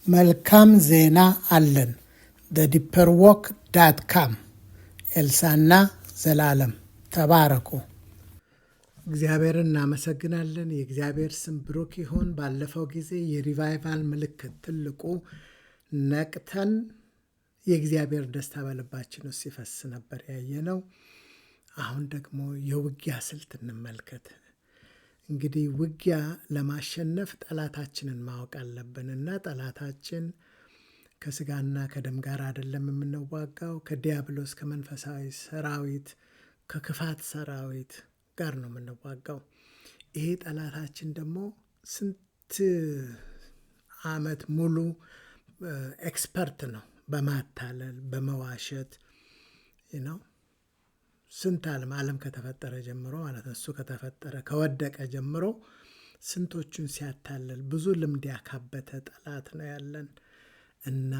መልካም ዜና አለን። thedeeperwalk.com ኤልሳና ዘላለም ተባረኩ። እግዚአብሔርን እናመሰግናለን። የእግዚአብሔር ስም ብሩክ ይሁን። ባለፈው ጊዜ የሪቫይቫል ምልክት ትልቁ ነቅተን የእግዚአብሔር ደስታ በልባችን ውስጥ ሲፈስ ነበር ያየነው። አሁን ደግሞ የውጊያ ስልት እንመልከት። እንግዲህ ውጊያ ለማሸነፍ ጠላታችንን ማወቅ አለብንና ጠላታችን ከስጋና ከደም ጋር አይደለም የምንዋጋው፣ ከዲያብሎስ ከመንፈሳዊ ሰራዊት ከክፋት ሰራዊት ጋር ነው የምንዋጋው። ይሄ ጠላታችን ደግሞ ስንት ዓመት ሙሉ ኤክስፐርት ነው በማታለል በመዋሸት ነው። ስንት ዓለም ከተፈጠረ ጀምሮ ማለት ነው፣ እሱ ከተፈጠረ ከወደቀ ጀምሮ ስንቶቹን ሲያታለል ብዙ ልምድ ያካበተ ጠላት ነው ያለን እና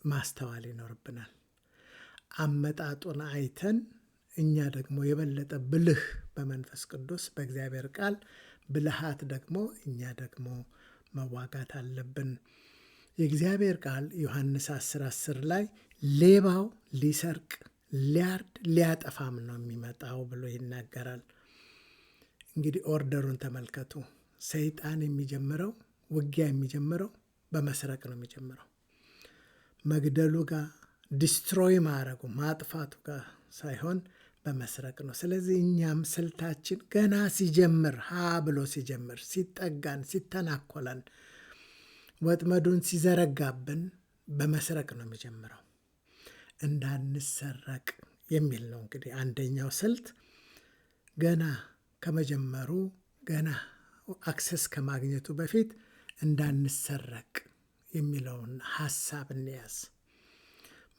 ማስተዋል ይኖርብናል። አመጣጡን አይተን እኛ ደግሞ የበለጠ ብልህ በመንፈስ ቅዱስ በእግዚአብሔር ቃል ብልሃት ደግሞ እኛ ደግሞ መዋጋት አለብን። የእግዚአብሔር ቃል ዮሐንስ 10:10 ላይ ሌባው ሊሰርቅ ሊያርድ ሊያጠፋም ነው የሚመጣው ብሎ ይናገራል። እንግዲህ ኦርደሩን ተመልከቱ። ሰይጣን የሚጀምረው ውጊያ የሚጀምረው በመስረቅ ነው የሚጀምረው። መግደሉ ጋር ዲስትሮይ ማድረጉ ማጥፋቱ ጋር ሳይሆን በመስረቅ ነው። ስለዚህ እኛም ስልታችን ገና ሲጀምር ብሎ ሲጀምር ሲጠጋን ሲተናኮለን ወጥመዱን ሲዘረጋብን በመስረቅ ነው የሚጀምረው። እንዳንሰረቅ የሚል ነው እንግዲህ አንደኛው ስልት። ገና ከመጀመሩ ገና አክሰስ ከማግኘቱ በፊት እንዳንሰረቅ የሚለውን ሐሳብ እንያዝ።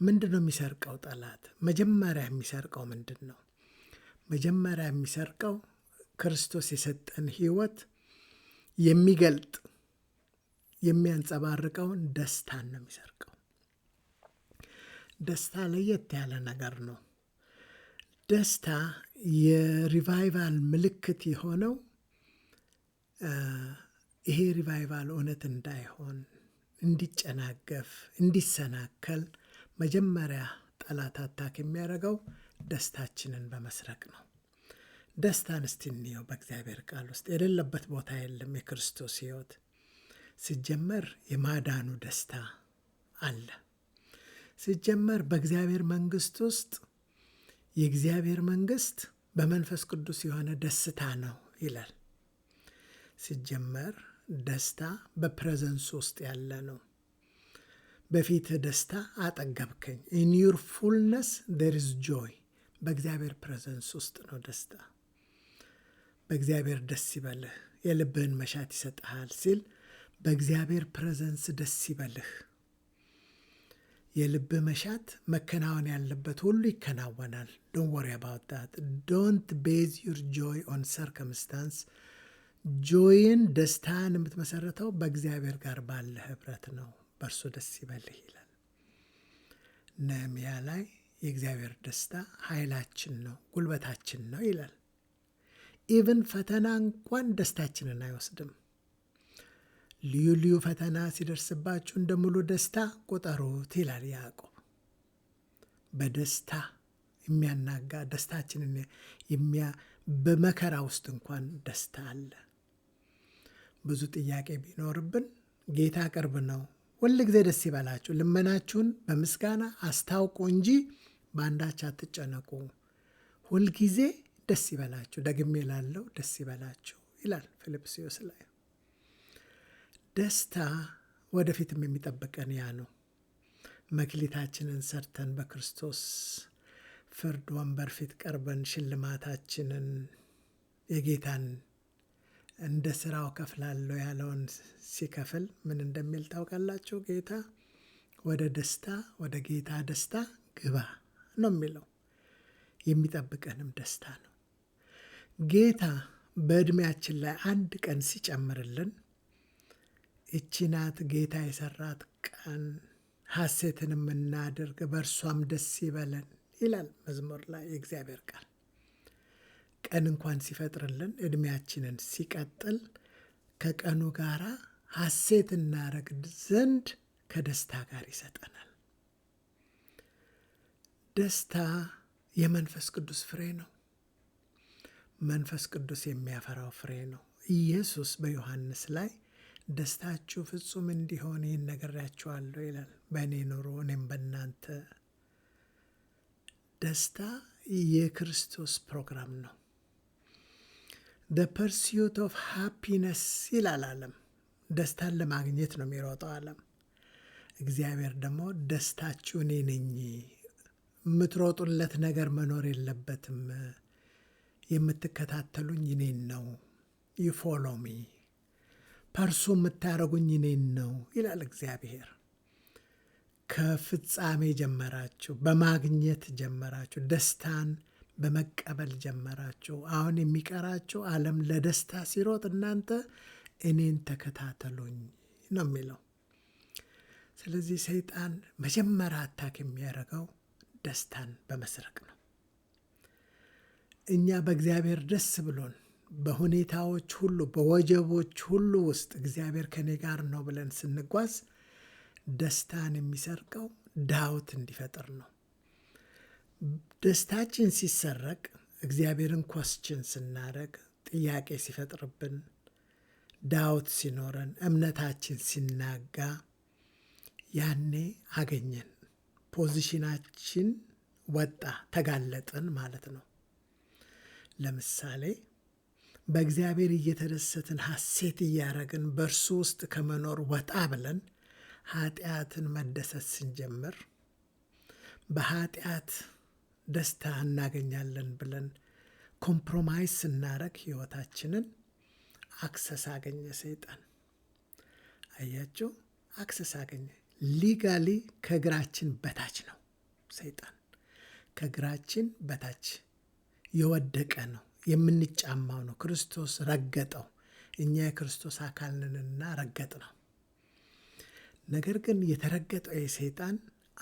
ምንድን ነው የሚሰርቀው ጠላት? መጀመሪያ የሚሰርቀው ምንድን ነው? መጀመሪያ የሚሰርቀው ክርስቶስ የሰጠን ሕይወት የሚገልጥ የሚያንጸባርቀውን ደስታን ነው የሚሰርቀው። ደስታ ለየት ያለ ነገር ነው። ደስታ የሪቫይቫል ምልክት የሆነው ይሄ ሪቫይቫል እውነት እንዳይሆን እንዲጨናገፍ እንዲሰናከል መጀመሪያ ጠላት አታክ የሚያደርገው ደስታችንን በመስረቅ ነው። ደስታን እስቲ እንየው። በእግዚአብሔር ቃል ውስጥ የሌለበት ቦታ የለም። የክርስቶስ ሕይወት ሲጀመር የማዳኑ ደስታ አለ። ሲጀመር በእግዚአብሔር መንግስት ውስጥ የእግዚአብሔር መንግስት በመንፈስ ቅዱስ የሆነ ደስታ ነው ይላል። ሲጀመር ደስታ በፕሬዘንስ ውስጥ ያለ ነው። በፊት ደስታ አጠገብከኝ። in your fullness there is joy። በእግዚአብሔር ፕሬዘንስ ውስጥ ነው ደስታ። በእግዚአብሔር ደስ ይበልህ የልብህን መሻት ይሰጥሃል ሲል በእግዚአብሔር ፕሬዘንስ ደስ ይበልህ። የልብህ መሻት መከናወን ያለበት ሁሉ ይከናወናል። don't worry about that። don't base your joy on circumstance። ጆይን ደስታን የምትመሰረተው በእግዚአብሔር ጋር ባለ ህብረት ነው። በእርሱ ደስ ይበልህ ይላል። ነህምያ ላይ የእግዚአብሔር ደስታ ኃይላችን ነው ጉልበታችን ነው ይላል። ኢቭን ፈተና እንኳን ደስታችንን አይወስድም። ልዩ ልዩ ፈተና ሲደርስባችሁ እንደ ሙሉ ደስታ ቁጠሩት ይላል ያዕቆብ። በደስታ የሚያናጋ ደስታችንን በመከራ ውስጥ እንኳን ደስታ አለ። ብዙ ጥያቄ ቢኖርብን ጌታ ቅርብ ነው። ሁል ጊዜ ደስ ይበላችሁ፣ ልመናችሁን በምስጋና አስታውቁ እንጂ በአንዳች አትጨነቁ። ሁል ጊዜ ደስ ይበላችሁ፣ ደግሜ እላለሁ ደስ ይበላችሁ ይላል ፊልጵስዩስ ላይ። ደስታ ወደፊትም የሚጠብቀን ያ ነው። መክሊታችንን ሰርተን በክርስቶስ ፍርድ ወንበር ፊት ቀርበን ሽልማታችንን የጌታን እንደ ስራው ከፍላለሁ ያለውን ሲከፍል ምን እንደሚል ታውቃላችሁ? ጌታ ወደ ደስታ ወደ ጌታ ደስታ ግባ ነው የሚለው። የሚጠብቀንም ደስታ ነው። ጌታ በዕድሜያችን ላይ አንድ ቀን ሲጨምርልን እቺ ናት ጌታ የሰራት ቀን፣ ሐሴትን የምናደርግ በእርሷም ደስ ይበለን ይላል መዝሙር ላይ የእግዚአብሔር ቃል። ቀን እንኳን ሲፈጥርልን ዕድሜያችንን ሲቀጥል ከቀኑ ጋራ ሐሴት እናረግ ዘንድ ከደስታ ጋር ይሰጠናል። ደስታ የመንፈስ ቅዱስ ፍሬ ነው። መንፈስ ቅዱስ የሚያፈራው ፍሬ ነው። ኢየሱስ በዮሐንስ ላይ ደስታችሁ ፍጹም እንዲሆን ይህን ነግሬያችኋለሁ ይላል። በእኔ ኑሩ እኔም በእናንተ። ደስታ የክርስቶስ ፕሮግራም ነው። the pursuit of happiness ይላል ዓለም። ደስታን ለማግኘት ነው የሚሮጠው ዓለም። እግዚአብሔር ደግሞ ደስታችሁ እኔ ነኝ፣ የምትሮጡለት ነገር መኖር የለበትም፣ የምትከታተሉኝ እኔን ነው፣ you follow me፣ ፐርሱ የምታደርጉኝ እኔን ነው ይላል እግዚአብሔር። ከፍጻሜ ጀመራችሁ፣ በማግኘት ጀመራችሁ፣ ደስታን በመቀበል ጀመራችሁ። አሁን የሚቀራችሁ ዓለም ለደስታ ሲሮጥ እናንተ እኔን ተከታተሉኝ ነው የሚለው። ስለዚህ ሰይጣን መጀመሪያ አታክ የሚያደርገው ደስታን በመስረቅ ነው። እኛ በእግዚአብሔር ደስ ብሎን በሁኔታዎች ሁሉ በወጀቦች ሁሉ ውስጥ እግዚአብሔር ከኔ ጋር ነው ብለን ስንጓዝ ደስታን የሚሰርቀው ዳውት እንዲፈጥር ነው። ደስታችን ሲሰረቅ እግዚአብሔርን ኮስችን ስናደርግ፣ ጥያቄ ሲፈጥርብን፣ ዳውት ሲኖረን፣ እምነታችን ሲናጋ፣ ያኔ አገኘን፣ ፖዚሽናችን ወጣ፣ ተጋለጥን ማለት ነው። ለምሳሌ በእግዚአብሔር እየተደሰትን ሐሴት እያረግን በእርሱ ውስጥ ከመኖር ወጣ ብለን ኃጢአትን መደሰት ስንጀምር፣ በኃጢአት ደስታ እናገኛለን ብለን ኮምፕሮማይዝ ስናረግ ሕይወታችንን አክሰስ አገኘ ሰይጣን። አያችሁ፣ አክሰስ አገኘ። ሊጋሊ ከእግራችን በታች ነው ሰይጣን። ከእግራችን በታች የወደቀ ነው፣ የምንጫማው ነው። ክርስቶስ ረገጠው። እኛ የክርስቶስ አካል ነንና ረገጥ ነው። ነገር ግን የተረገጠው የሰይጣን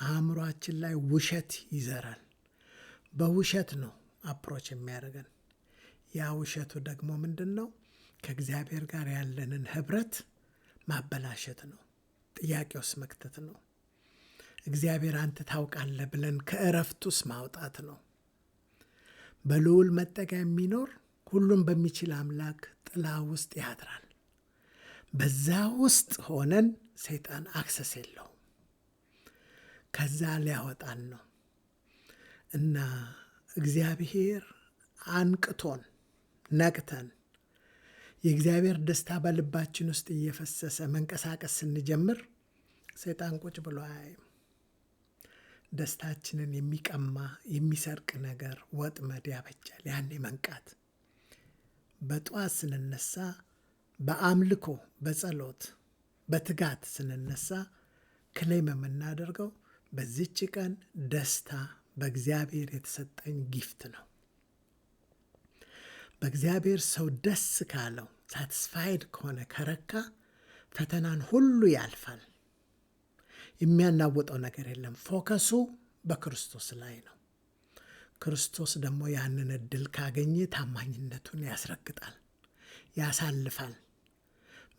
አእምሯችን ላይ ውሸት ይዘራል። በውሸት ነው አፕሮች የሚያደርገን። ያ ውሸቱ ደግሞ ምንድን ነው? ከእግዚአብሔር ጋር ያለንን ህብረት ማበላሸት ነው። ጥያቄ ውስጥ መክተት ነው። እግዚአብሔር አንተ ታውቃለህ ብለን ከእረፍት ውስጥ ማውጣት ነው። በልዑል መጠጊያ የሚኖር ሁሉን በሚችል አምላክ ጥላ ውስጥ ያድራል። በዛ ውስጥ ሆነን ሰይጣን አክሰስ የለውም። ከዛ ሊያወጣን ነው እና እግዚአብሔር አንቅቶን ነቅተን የእግዚአብሔር ደስታ በልባችን ውስጥ እየፈሰሰ መንቀሳቀስ ስንጀምር ሰይጣን ቁጭ ብሎ አያይም። ደስታችንን የሚቀማ የሚሰርቅ ነገር ወጥመድ ያበጃል። ያኔ መንቃት። በጠዋት ስንነሳ በአምልኮ በጸሎት በትጋት ስንነሳ ክሌም የምናደርገው በዚች ቀን ደስታ በእግዚአብሔር የተሰጠኝ ጊፍት ነው። በእግዚአብሔር ሰው ደስ ካለው ሳቲስፋይድ ከሆነ ከረካ ፈተናን ሁሉ ያልፋል። የሚያናውጠው ነገር የለም። ፎከሱ በክርስቶስ ላይ ነው። ክርስቶስ ደግሞ ያንን እድል ካገኘ ታማኝነቱን ያስረግጣል፣ ያሳልፋል።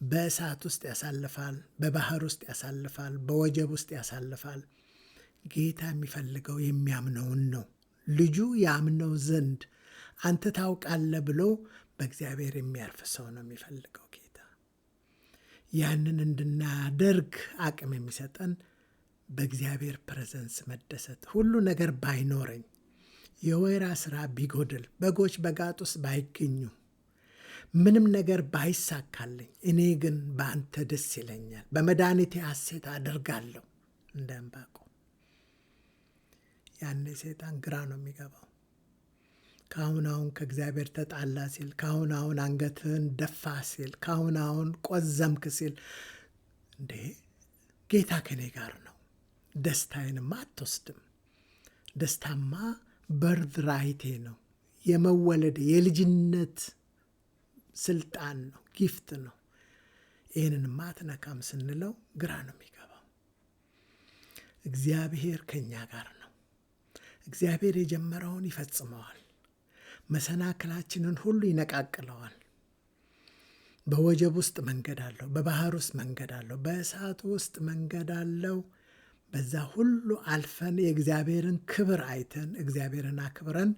በእሳት ውስጥ ያሳልፋል፣ በባህር ውስጥ ያሳልፋል፣ በወጀብ ውስጥ ያሳልፋል። ጌታ የሚፈልገው የሚያምነውን ነው። ልጁ ያምነው ዘንድ አንተ ታውቃለህ ብሎ በእግዚአብሔር የሚያርፍ ሰው ነው የሚፈልገው ጌታ። ያንን እንድናደርግ አቅም የሚሰጠን በእግዚአብሔር ፕሬዘንስ መደሰት። ሁሉ ነገር ባይኖረኝ፣ የወይራ ስራ ቢጎድል፣ በጎች በጋጥ ውስጥ ባይገኙ፣ ምንም ነገር ባይሳካልኝ፣ እኔ ግን በአንተ ደስ ይለኛል፣ በመድኃኒቴ ሐሴት አደርጋለሁ እንደ ዕንባቆም። ያኔ ሰይጣን ግራ ነው የሚገባው። ካሁን አሁን ከእግዚአብሔር ተጣላ ሲል፣ ካሁን አሁን አንገትህን ደፋ ሲል፣ ካሁን አሁን ቆዘምክ ሲል፣ እንዴ ጌታ ከኔ ጋር ነው፣ ደስታዬንማ አትወስድም። ደስታማ በርዝ ራይቴ ነው፣ የመወለድ የልጅነት ስልጣን ነው፣ ጊፍት ነው። ይህንንማ አትነካም ስንለው ግራ ነው የሚገባው። እግዚአብሔር ከኛ ጋር ነው። እግዚአብሔር የጀመረውን ይፈጽመዋል። መሰናክላችንን ሁሉ ይነቃቅለዋል። በወጀብ ውስጥ መንገድ አለው፣ በባህር ውስጥ መንገድ አለው፣ በእሳቱ ውስጥ መንገድ አለው። በዛ ሁሉ አልፈን የእግዚአብሔርን ክብር አይተን እግዚአብሔርን አክብረን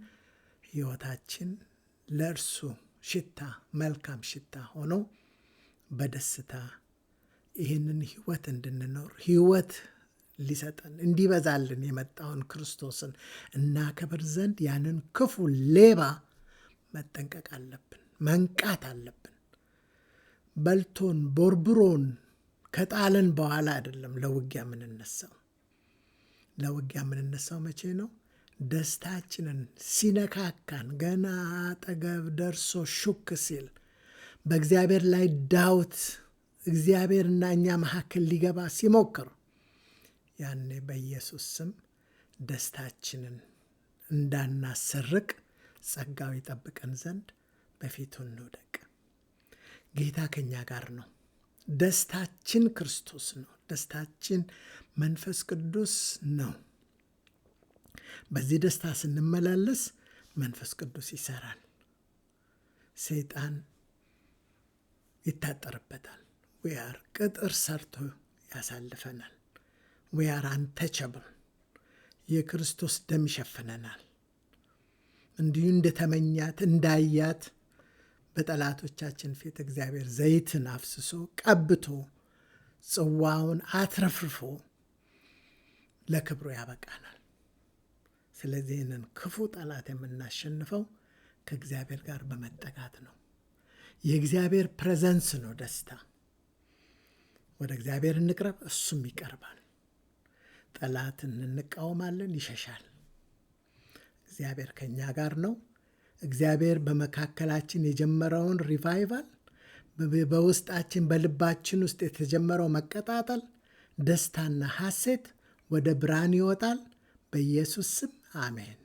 ሕይወታችን ለእርሱ ሽታ መልካም ሽታ ሆኖ በደስታ ይህንን ሕይወት እንድንኖር ሕይወት ሊሰጠን እንዲበዛልን የመጣውን ክርስቶስን እናከብር ዘንድ ያንን ክፉ ሌባ መጠንቀቅ አለብን፣ መንቃት አለብን። በልቶን ቦርብሮን ከጣለን በኋላ አይደለም ለውጊያ የምንነሳው። ለውጊያ የምንነሳው መቼ ነው? ደስታችንን ሲነካካን፣ ገና አጠገብ ደርሶ ሹክ ሲል፣ በእግዚአብሔር ላይ ዳውት እግዚአብሔርና እኛ መካከል ሊገባ ሲሞክር፣ ያኔ በኢየሱስ ስም ደስታችንን እንዳናሰርቅ ጸጋው ይጠብቀን ዘንድ በፊቱ እንውደቅ። ጌታ ከኛ ጋር ነው። ደስታችን ክርስቶስ ነው። ደስታችን መንፈስ ቅዱስ ነው። በዚህ ደስታ ስንመላለስ መንፈስ ቅዱስ ይሰራል። ሰይጣን ይታጠርበታል። ዊአር ቅጥር ሰርቶ ያሳልፈናል። ዊአር አንተቸብል። የክርስቶስ ደም ይሸፍነናል። እንዲሁ እንደተመኛት እንዳያት በጠላቶቻችን ፊት እግዚአብሔር ዘይትን አፍስሶ ቀብቶ ጽዋውን አትረፍርፎ ለክብሩ ያበቃናል። ስለዚህ ይህንን ክፉ ጠላት የምናሸንፈው ከእግዚአብሔር ጋር በመጠጋት ነው። የእግዚአብሔር ፕሬዘንስ ነው ደስታ። ወደ እግዚአብሔር እንቅረብ፣ እሱም ይቀርባል። ጠላትን እንቃወማለን፣ ይሸሻል። እግዚአብሔር ከኛ ጋር ነው። እግዚአብሔር በመካከላችን የጀመረውን ሪቫይቫል፣ በውስጣችን በልባችን ውስጥ የተጀመረው መቀጣጠል፣ ደስታና ሐሴት ወደ ብርሃን ይወጣል። በኢየሱስ ስም አሜን።